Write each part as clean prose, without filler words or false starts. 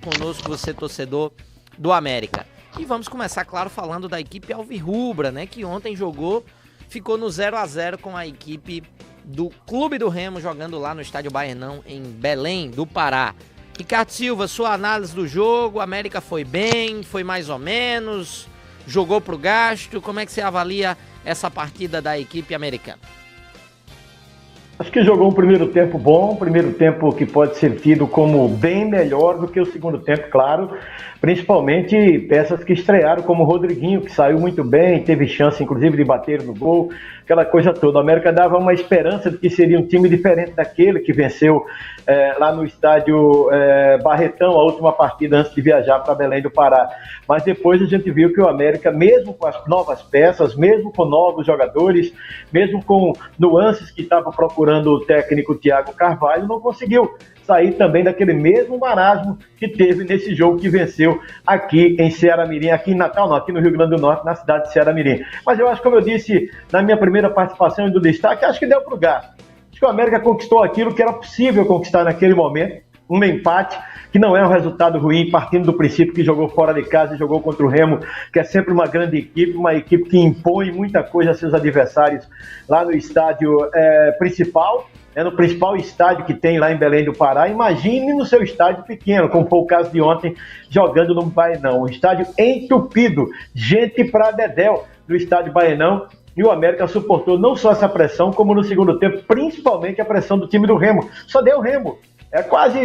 conosco, você torcedor do América. E vamos começar, claro, falando da equipe alvirrubra, né, que ontem ficou no 0-0 com a equipe do Clube do Remo, jogando lá no Estádio Baenão, em Belém do Pará. Ricardo Silva, sua análise do jogo, a América foi bem, foi mais ou menos, jogou pro gasto, como é que você avalia essa partida da equipe americana? Acho que jogou um primeiro tempo bom, um primeiro tempo que pode ser tido como bem melhor do que o segundo tempo, claro, principalmente peças que estrearam, como o Rodriguinho, que saiu muito bem, teve chance inclusive de bater no gol, aquela coisa toda. A América dava uma esperança de que seria um time diferente daquele que venceu lá no estádio Barretão, a última partida antes de viajar para Belém do Pará. Mas depois a gente viu que o América, mesmo com as novas peças, mesmo com novos jogadores, mesmo com nuances que estava procurando o técnico Thiago Carvalho, não conseguiu sair também daquele mesmo marasmo que teve nesse jogo que venceu aqui em Ceará-Mirim, aqui em Natal, não, aqui no Rio Grande do Norte, na cidade de Ceará-Mirim. Mas eu acho, como eu disse na minha primeira participação e do destaque, acho que deu pro gasto. Acho que o América conquistou aquilo que era possível conquistar naquele momento, um empate, que não é um resultado ruim, partindo do princípio que jogou fora de casa e jogou contra o Remo, que é sempre uma grande equipe, uma equipe que impõe muita coisa a seus adversários lá no estádio principal, no principal estádio que tem lá em Belém do Pará. Imagine no seu estádio pequeno, como foi o caso de ontem, jogando no Baenão. Um estádio entupido, gente pra dedéu no estádio Baenão. E o América suportou não só essa pressão, como no segundo tempo, principalmente a pressão do time do Remo. Só deu Remo. É quase,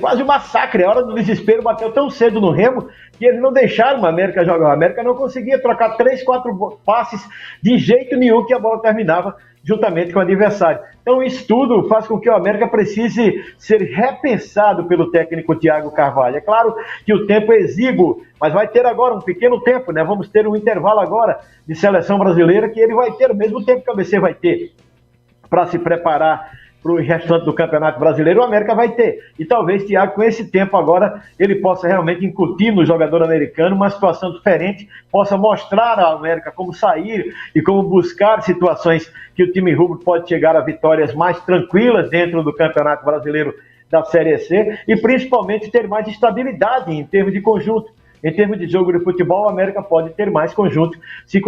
quase um massacre. A hora do desespero bateu tão cedo no Remo que eles não deixaram o América jogar. O América não conseguia trocar 3, 4 passes de jeito nenhum que a bola terminava juntamente com o adversário. Então isso tudo faz com que o América precise ser repensado pelo técnico Thiago Carvalho. É claro que o tempo é exíguo, mas vai ter agora um pequeno tempo, né? Vamos ter um intervalo agora de seleção brasileira que ele vai ter o mesmo tempo que o ABC vai ter para se preparar para o restante do Campeonato Brasileiro. O América vai ter. E talvez Thiago, com esse tempo agora, ele possa realmente incutir no jogador americano uma situação diferente, possa mostrar ao América como sair e como buscar situações que o time rubro pode chegar a vitórias mais tranquilas dentro do Campeonato Brasileiro da Série C e principalmente ter mais estabilidade em termos de conjunto. Em termos de jogo de futebol, o América pode ter mais conjunto se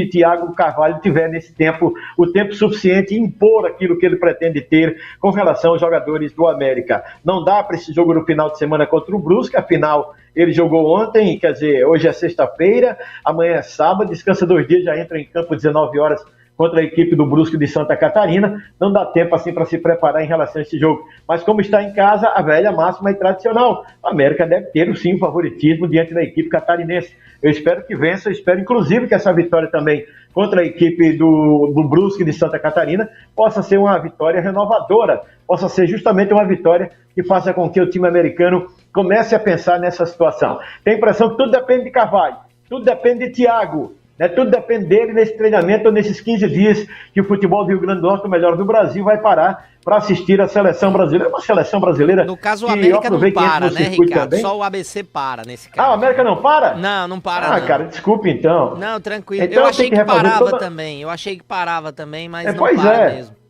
Thiago Carvalho tiver nesse tempo, o tempo suficiente e impor aquilo que ele pretende ter com relação aos jogadores do América. Não dá para esse jogo no final de semana contra o Brusque, afinal ele jogou ontem, quer dizer, hoje é sexta-feira, amanhã é sábado, descansa 2 dias, já entra em campo 19 horas contra a equipe do Brusque de Santa Catarina. Não dá tempo assim para se preparar em relação a esse jogo. Mas como está em casa, a velha máxima e tradicional. A América deve ter, sim, favoritismo diante da equipe catarinense. Eu espero que vença, eu espero inclusive que essa vitória também contra a equipe do Brusque de Santa Catarina possa ser uma vitória renovadora, possa ser justamente uma vitória que faça com que o time americano comece a pensar nessa situação. Tem a impressão que tudo depende de Carvalho, tudo depende de Thiago. Tudo depende dele nesse treinamento ou nesses 15 dias que o futebol do Rio Grande do Norte, o melhor do Brasil, vai parar para assistir a seleção brasileira. Uma seleção brasileira. No caso, o América não para, né, Ricardo? Também. Só o ABC para nesse caso. Ah, o América não para? Não para. Ah, não. Cara, desculpe então. Não, tranquilo. Então, eu achei que parava também. Mas não pois para mesmo.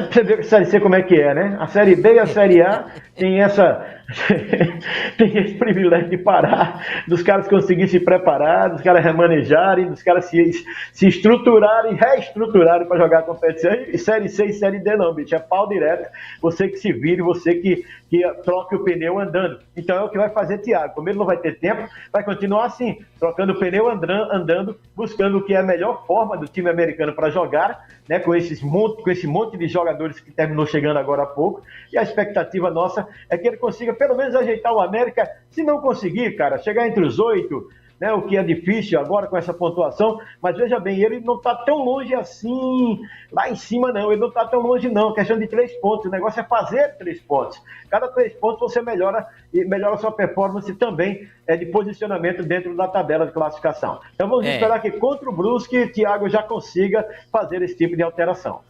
Você vê a Série C como é que é, né? A Série B e a Série A tem esse privilégio de parar, dos caras conseguirem se preparar, dos caras remanejarem, dos caras se estruturarem, reestruturarem para jogar a competição. E Série C e Série D não, bicho, é pau direto, você que se vire, você que troque o pneu andando. Então é o que vai fazer Thiago. Como ele não vai ter tempo, vai continuar assim, trocando o pneu andando, buscando o que é a melhor forma do time americano para jogar, né, com esse monte de jogadores que terminou chegando agora há pouco, e a expectativa nossa é que ele consiga pelo menos ajeitar o América, se não conseguir, cara, chegar entre os 8, né, o que é difícil agora com essa pontuação, mas veja bem, ele não está tão longe assim, lá em cima não, ele não está tão longe não, questão de 3 pontos, o negócio é fazer 3 pontos, cada 3 pontos você melhora a sua performance também de posicionamento dentro da tabela de classificação. Então vamos esperar que contra o Brusque, Thiago já consiga fazer esse tipo de alteração.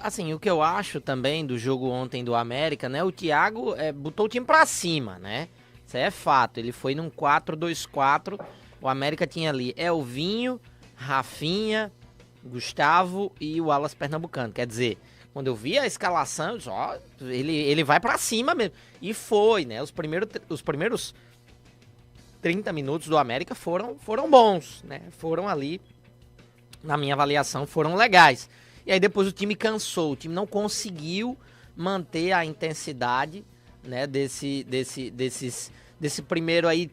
Assim, o que eu acho também do jogo ontem do América, né, o Thiago botou o time pra cima, né, isso é fato, ele foi num 4-2-4, o América tinha ali Elvinho, Rafinha, Gustavo e o Alas Pernambucano, quer dizer, Quando eu vi a escalação, eu disse, ó, ele vai pra cima mesmo. E foi, né? Os primeiros 30 minutos do América foram bons, né? Foram ali, na minha avaliação, foram legais. E aí depois o time cansou, o time não conseguiu manter a intensidade, né, desse primeiro aí,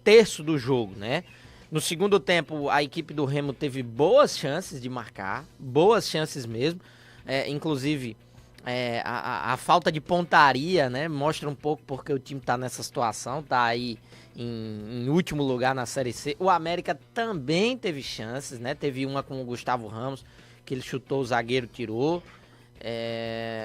terço do jogo, né? No segundo tempo, a equipe do Remo teve boas chances de marcar, boas chances mesmo. Inclusive, a falta de pontaria, né, mostra um pouco porque o time tá nessa situação, tá aí em último lugar na Série C. O América também teve chances, né? Teve uma com o Gustavo Ramos, que ele chutou, o zagueiro tirou.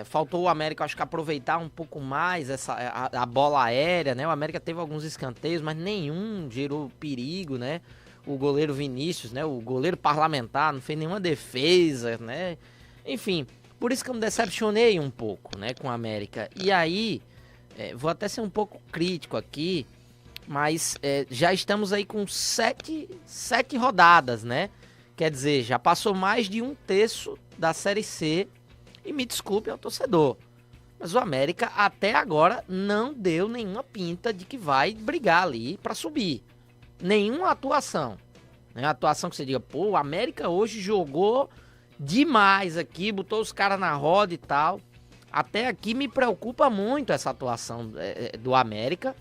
Faltou o América, acho que aproveitar um pouco mais a bola aérea, né? O América teve alguns escanteios, mas nenhum gerou perigo, né? O goleiro Vinícius, né? O goleiro parlamentar não fez nenhuma defesa, né? Enfim, por isso que eu me decepcionei um pouco, né, com o América. E aí, vou até ser um pouco crítico aqui, mas já estamos aí com sete rodadas, né? Quer dizer, já passou mais de um terço da Série C. E me desculpe ao torcedor, mas o América até agora não deu nenhuma pinta de que vai brigar ali para subir. Nenhuma atuação. Atuação que você diga, pô, o América hoje jogou demais aqui, botou os caras na roda e tal. Até aqui me preocupa muito essa atuação do América.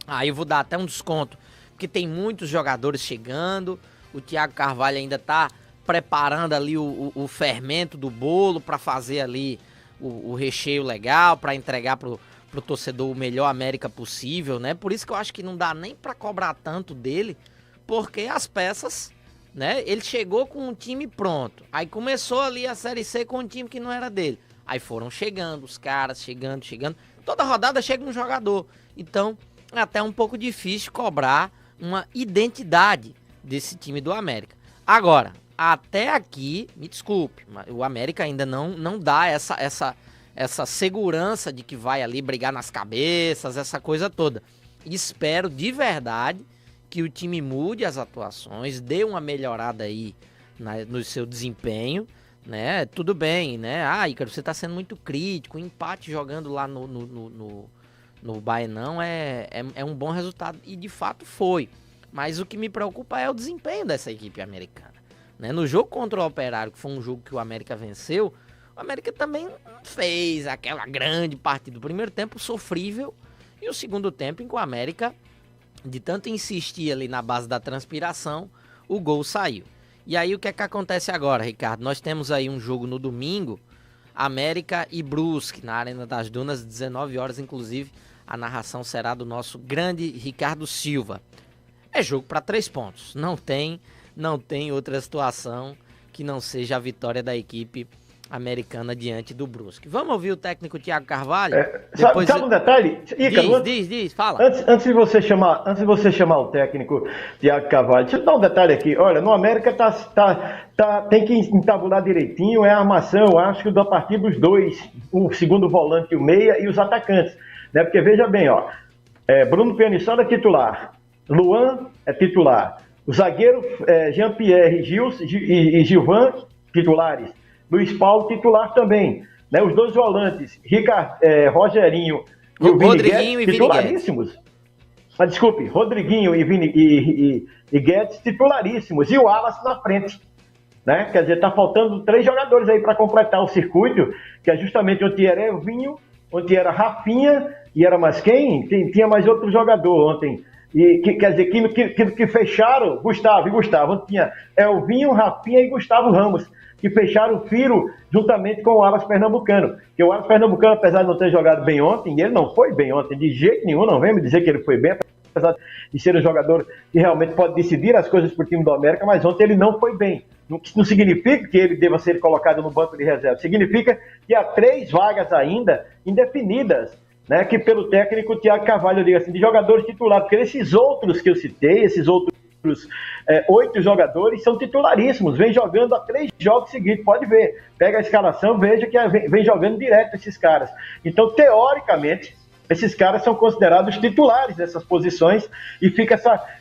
Aí eu vou dar até um desconto, porque tem muitos jogadores chegando. O Thiago Carvalho ainda tá preparando ali o fermento do bolo para fazer ali o recheio legal, para entregar pro torcedor o melhor América possível, né? Por isso que eu acho que não dá nem para cobrar tanto dele, porque as peças, né? Ele chegou com um time pronto, aí começou ali a Série C com um time que não era dele, aí foram chegando os caras, chegando, toda rodada chega um jogador, então é até um pouco difícil cobrar uma identidade desse time do América. Agora, até aqui, me desculpe, mas o América ainda não dá essa segurança de que vai ali brigar nas cabeças, essa coisa toda. Espero de verdade que o time mude as atuações, dê uma melhorada aí no seu desempenho, né? Tudo bem, né? Ícaro, você tá sendo muito crítico, o empate jogando lá no Baenão é um bom resultado, e de fato foi. Mas o que me preocupa é o desempenho dessa equipe americana, né? No jogo contra o Operário, que foi um jogo que o América venceu, o América também fez aquela grande partida. O primeiro tempo sofrível e o segundo tempo em que o América, de tanto insistir ali na base da transpiração, o gol saiu. E aí o que é que acontece agora, Ricardo? Nós temos aí um jogo no domingo, América e Brusque, na Arena das Dunas, 19 horas, inclusive a narração será do nosso grande Ricardo Silva. É jogo para 3 pontos, não tem outra situação que não seja a vitória da equipe americana diante do Brusque. Vamos ouvir o técnico Thiago Carvalho? Depois... Sabe um detalhe? Ícaro, diz, fala. Antes de você chamar o técnico Thiago Carvalho, deixa eu dar um detalhe aqui. Olha, no América tem que entabular direitinho, a armação, acho que a partir dos dois, o segundo volante e o meia, e os atacantes, né? Porque veja bem, ó, Bruno Pianissolo é titular, Luan é titular, o zagueiro Jean-Pierre e Gilvan, titulares, Luiz Paulo titular também, né? Os dois volantes, Rogerinho e o Rodriguinho Guedes, titularíssimos. Desculpe, Rodriguinho e Guedes titularíssimos, e o Wallace na frente, né? Quer dizer, tá faltando 3 jogadores aí para completar o circuito, que é justamente onde era Elvinho, onde era Rafinha, e era mais quem? Tinha mais outro jogador ontem. E quer dizer, que fecharam Gustavo, onde tinha Elvinho, Rafinha e Gustavo Ramos, que fecharam o Firo juntamente com o Alas Pernambucano. Porque o Alas Pernambucano, apesar de não ter jogado bem ontem, ele não foi bem ontem, de jeito nenhum, não vem me dizer que ele foi bem, apesar de ser um jogador que realmente pode decidir as coisas para o time do América, mas ontem ele não foi bem. Não significa que ele deva ser colocado no banco de reserva, significa que há 3 vagas ainda indefinidas, né, que pelo técnico Thiago Carvalho, eu digo assim, de jogadores titulares, porque esses outros que eu citei, esses outros 8 jogadores são titularíssimos, vem jogando há 3 jogos seguidos, pode ver, pega a escalação, veja que vem jogando direto esses caras. Então, teoricamente, esses caras são considerados titulares dessas posições, e fica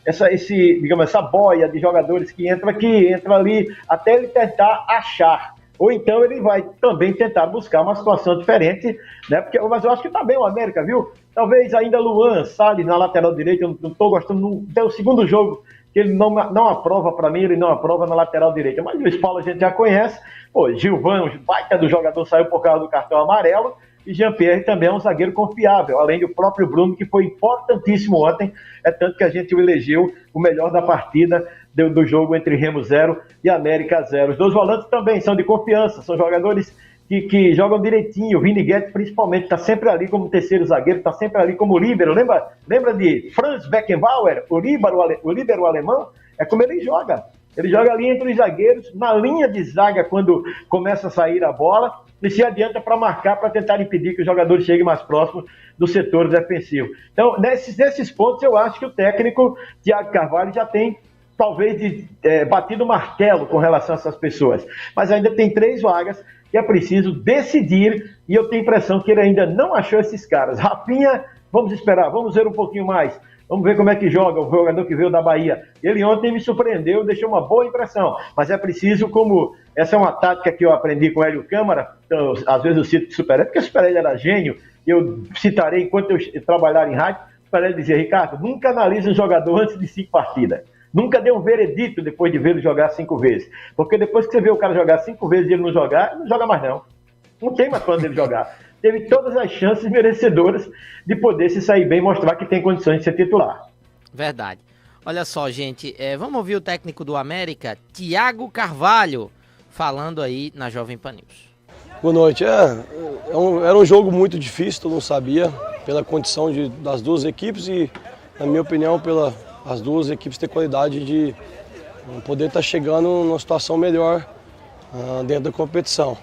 essa boia de jogadores que entra aqui, entra ali, até ele tentar achar, ou então ele vai também tentar buscar uma situação diferente, né? Mas eu acho que tá bem o América, viu? Talvez ainda Luan, Salles na lateral direita, eu não estou gostando, até o segundo jogo que ele não aprova para mim, ele não aprova na lateral direita, mas Luiz Paulo a gente já conhece, pô, Gilvan, o baita do jogador, saiu por causa do cartão amarelo, e Jean-Pierre também é um zagueiro confiável, além do próprio Bruno, que foi importantíssimo ontem, é tanto que a gente o elegeu o melhor da partida do jogo entre Remo 0 e América 0. Os dois volantes também são de confiança, são jogadores que jogam direitinho. O Vini Guedes, principalmente, está sempre ali como terceiro zagueiro, está sempre ali como líbero. Lembra de Franz Beckenbauer, o líbero alemão? É como ele joga. Ele joga ali entre os zagueiros, na linha de zaga, quando começa a sair a bola, e se adianta para marcar, para tentar impedir que os jogadores cheguem mais próximos do setor defensivo. Então, nesses pontos, eu acho que o técnico Thiago Carvalho já tem, talvez, batido o martelo com relação a essas pessoas. Mas ainda tem 3 vagas que é preciso decidir, e eu tenho a impressão que ele ainda não achou esses caras. Rafinha, vamos esperar, vamos ver um pouquinho mais. Vamos ver como é que joga o jogador que veio da Bahia. Ele ontem me surpreendeu, deixou uma boa impressão. Mas é preciso, como essa é uma tática que eu aprendi com o Hélio Câmara, então, às vezes eu cito o Superélio, porque o Superélio era gênio, eu citarei enquanto eu trabalhar em rádio, o Superélio dizia: Ricardo, nunca analise um jogador antes de 5 partidas. Nunca dê um veredito depois de vê-lo jogar 5 vezes. Porque depois que você vê o cara jogar 5 vezes e ele não jogar, ele não joga mais não. Não tem mais quando ele jogar. Teve todas as chances merecedoras de poder se sair bem e mostrar que tem condições de ser titular. Verdade. Olha só, gente, vamos ouvir o técnico do América, Thiago Carvalho, falando aí na Jovem Pan News. Boa noite. Era um jogo muito difícil, todo mundo sabia, pela condição das duas equipes e, na minha opinião, as duas equipes ter qualidade de poder estar chegando numa situação melhor dentro da competição.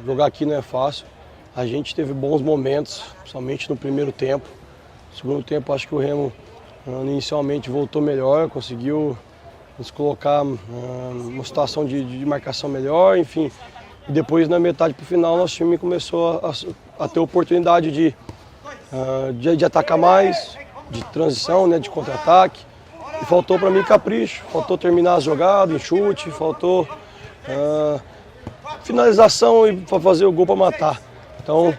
Jogar aqui não é fácil. A gente teve bons momentos, principalmente no primeiro tempo. No segundo tempo, acho que o Remo inicialmente voltou melhor, conseguiu nos colocar numa situação de marcação melhor, enfim. E depois, na metade para o final, nosso time começou a ter oportunidade de atacar mais, de transição, né, de contra-ataque. E faltou para mim capricho, faltou terminar as jogadas, em chute, faltou finalização e fazer o gol para matar. Então,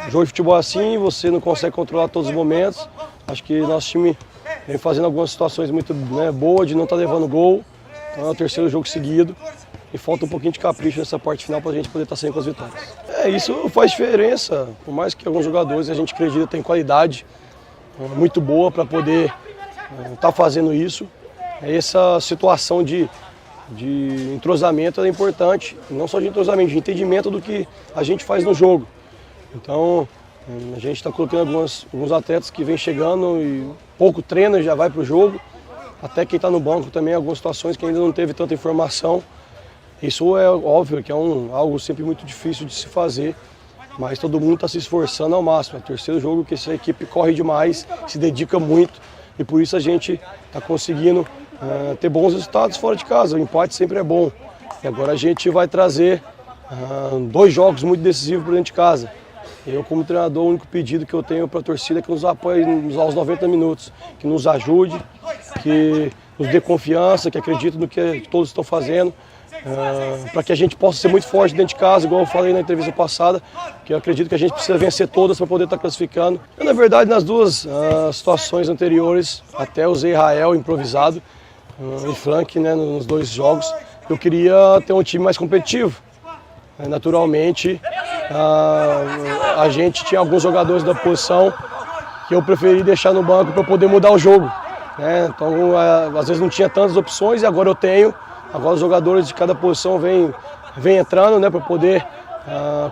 jogo de futebol é assim, você não consegue controlar todos os momentos. Acho que nosso time vem fazendo algumas situações muito boas de não estar levando gol. Então é o terceiro jogo seguido e falta um pouquinho de capricho nessa parte final para a gente poder estar saindo com as vitórias. Isso faz diferença, por mais que alguns jogadores a gente acredita tem qualidade muito boa para poder estar fazendo isso. Essa situação de entrosamento é importante, não só de entrosamento, de entendimento do que a gente faz no jogo. Então, a gente está colocando alguns atletas que vêm chegando e pouco treina, já vai para o jogo. Até quem está no banco também, algumas situações que ainda não teve tanta informação. Isso é óbvio que é algo sempre muito difícil de se fazer, mas todo mundo está se esforçando ao máximo. É o terceiro jogo que essa equipe corre demais, se dedica muito e por isso a gente está conseguindo ter bons resultados fora de casa. O empate sempre é bom. E agora a gente vai trazer 2 jogos muito decisivos para dentro de casa. Eu, como treinador, o único pedido que eu tenho para a torcida é que nos apoie aos 90 minutos, que nos ajude, que nos dê confiança, que acredite no que todos estão fazendo, para que a gente possa ser muito forte dentro de casa, igual eu falei na entrevista passada, que eu acredito que a gente precisa vencer todas para poder estar classificando. Eu, na verdade, nas duas situações anteriores, até usei Israel improvisado em flank, né, nos 2 jogos. Eu queria ter um time mais competitivo. Naturalmente, a gente tinha alguns jogadores da posição que eu preferi deixar no banco para poder mudar o jogo. Então, às vezes não tinha tantas opções e agora eu tenho. Agora os jogadores de cada posição vêm entrando, né, para poder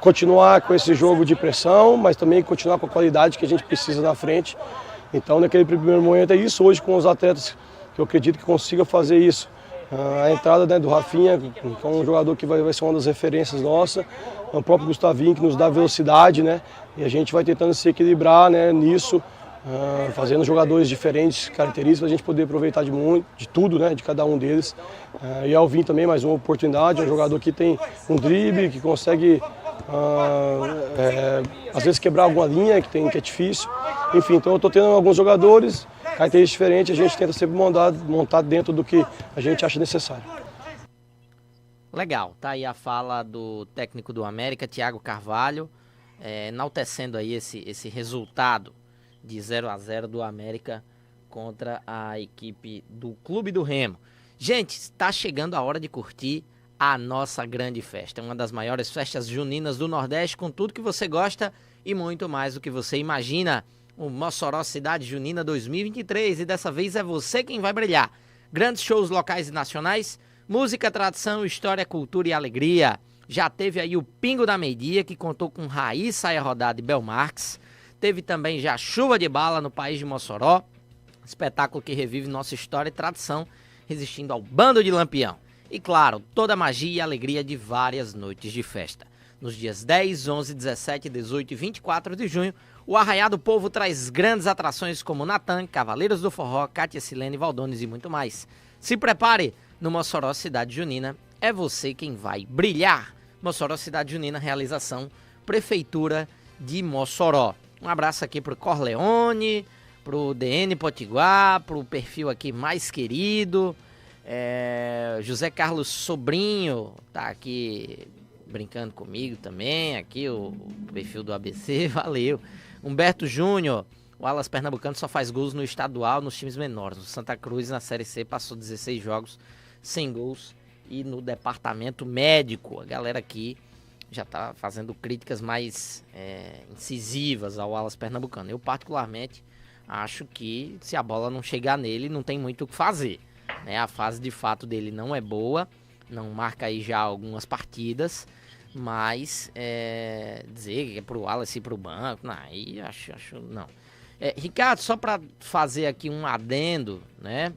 continuar com esse jogo de pressão, mas também continuar com a qualidade que a gente precisa na frente. Então, naquele primeiro momento é isso. Hoje, com os atletas que eu acredito que consiga fazer isso. A entrada, né, do Rafinha, que é um jogador que vai ser uma das referências nossa, o próprio Gustavinho, que nos dá velocidade, né, e a gente vai tentando se equilibrar, né, nisso, fazendo jogadores diferentes, características, para a gente poder aproveitar de tudo, né, de cada um deles. E Alvin também, mais uma oportunidade, é um jogador que tem um drible, que consegue, às vezes, quebrar alguma linha que é difícil. Enfim, então eu estou tendo alguns jogadores, características diferentes, a gente tenta sempre montar dentro do que a gente acha necessário. Legal, tá aí a fala do técnico do América, Thiago Carvalho, enaltecendo aí esse resultado de 0-0 do América contra a equipe do Clube do Remo. Gente, está chegando a hora de curtir a nossa grande festa, uma das maiores festas juninas do Nordeste, com tudo que você gosta e muito mais do que você imagina. O Mossoró Cidade Junina 2023, e dessa vez é você quem vai brilhar. Grandes shows locais e nacionais, música, tradição, história, cultura e alegria. Já teve aí o Pingo da Meia-Dia, que contou com Raiz, Saia Rodada e Belmarx. Teve também já Chuva de Bala no País de Mossoró, espetáculo que revive nossa história e tradição, resistindo ao Bando de Lampião. E claro, toda a magia e alegria de várias noites de festa. Nos dias 10, 11, 17, 18 e 24 de junho, o Arraiá do Povo traz grandes atrações como Natan, Cavaleiros do Forró, Cátia Silene, Valdones e muito mais. Se prepare, no Mossoró Cidade Junina, é você quem vai brilhar. Mossoró Cidade Junina, realização Prefeitura de Mossoró. Um abraço aqui pro Corleone, pro DN Potiguar, pro perfil aqui mais querido, José Carlos Sobrinho, tá aqui brincando comigo também, aqui o perfil do ABC, valeu. Humberto Júnior, o Alas Pernambucano só faz gols no estadual, nos times menores. O Santa Cruz na Série C passou 16 jogos sem gols. E no departamento médico, a galera aqui já tá fazendo críticas mais incisivas ao Alas Pernambucano. Eu particularmente acho que se a bola não chegar nele, não tem muito o que fazer, né? A fase de fato dele não é boa, não marca aí já algumas partidas, mas dizer que é pro Wallace ir pro banco, não, aí acho não. Ricardo, só para fazer aqui um adendo, né?